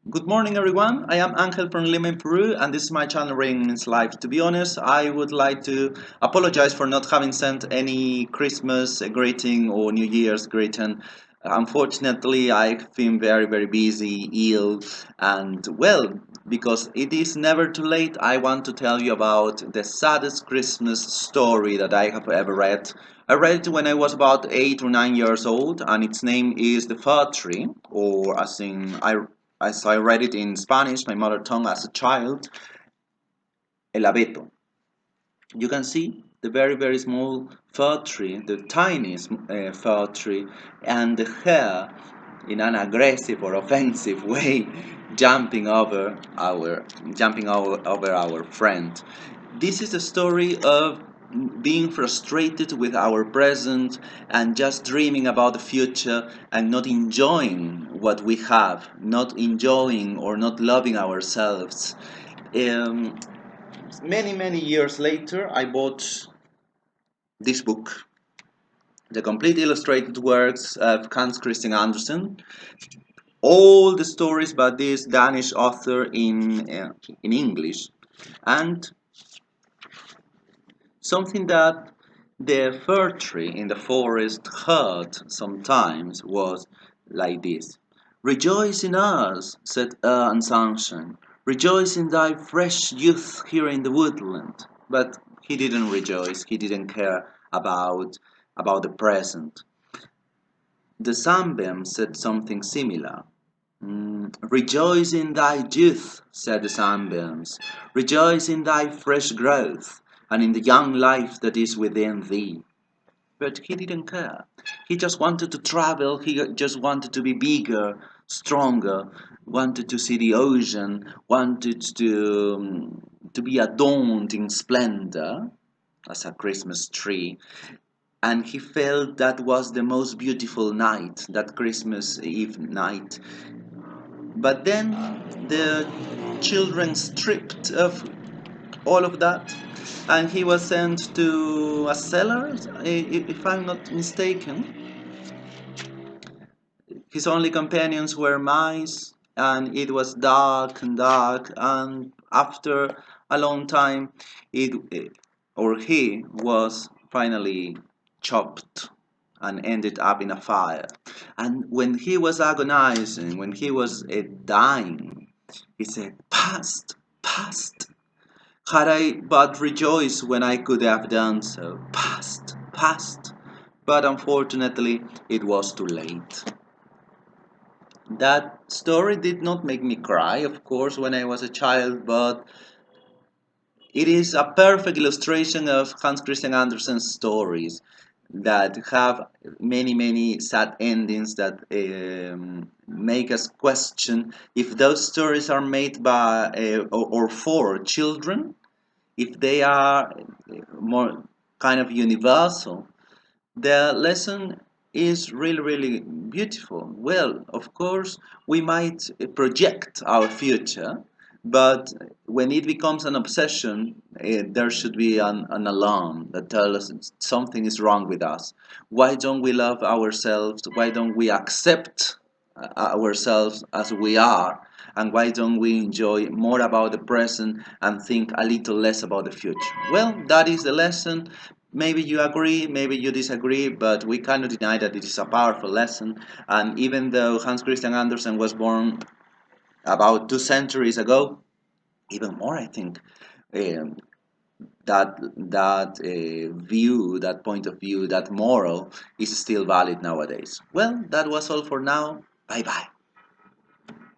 Good morning, everyone. I am Angel from Lima, Peru, and this is my channel Rain Means Life. To be honest, I would like to apologize for not having sent any Christmas greeting or New Year's greeting. Unfortunately, I've been very busy, ill, and well, because it is never too late, I want to tell you about the saddest Christmas story that I have ever read. I read it when I was about 8 or 9 years old, and its name is the Fir-Tree, or as I read it in Spanish, my mother tongue as a child, el abeto. You can see the very small fir tree, the tiniest fir tree, and the hare in an aggressive or offensive way jumping over our friend. This is a story of being frustrated with our present and just dreaming about the future and not enjoying what we have, not enjoying or not loving ourselves. Um, many years later, I bought this book, the complete illustrated works of Hans Christian Andersen, all the stories by this Danish author in English, and something that the fir tree in the forest heard sometimes was like this: "Rejoice in us," said Earl and Sunshine. "Rejoice in thy fresh youth here in the woodland." But he didn't rejoice. He didn't care about the present. The sunbeam said something similar. Rejoice in thy youth, said the sunbeams. Rejoice in thy fresh growth, and in the young life that is within thee. But he didn't care. He just wanted to travel, he just wanted to be bigger, stronger, wanted to see the ocean, wanted to be adorned in splendor as a Christmas tree. And he felt that was the most beautiful night, that Christmas Eve night. But then the children stripped of all of that, and he was sent to a cellar, if I'm not mistaken. His only companions were mice, and it was dark and dark, and after a long time, he was finally chopped and ended up in a fire. And when he was agonizing, when he was dying, he said, "Past, past. Had I but rejoiced when I could have done so. Past, past." But unfortunately, it was too late. That story did not make me cry, of course, when I was a child, but it is a perfect illustration of Hans Christian Andersen's stories that have many sad endings that make us question if those stories are made by or for children, if they are more kind of universal. The lesson is really beautiful. Well, of course, we might project our future, but when it becomes an obsession, there should be an alarm that tells us something is wrong with us. Why don't we love ourselves? Why don't we accept ourselves as we are? And why don't we enjoy more about the present and think a little less about the future? Well, that is the lesson. Maybe you agree, maybe you disagree, but we cannot deny that it is a powerful lesson. And even though Hans Christian Andersen was born about 2 centuries ago, even more, I think, um, that point of view, that moral is still valid nowadays. Well, that was all for now. Bye bye.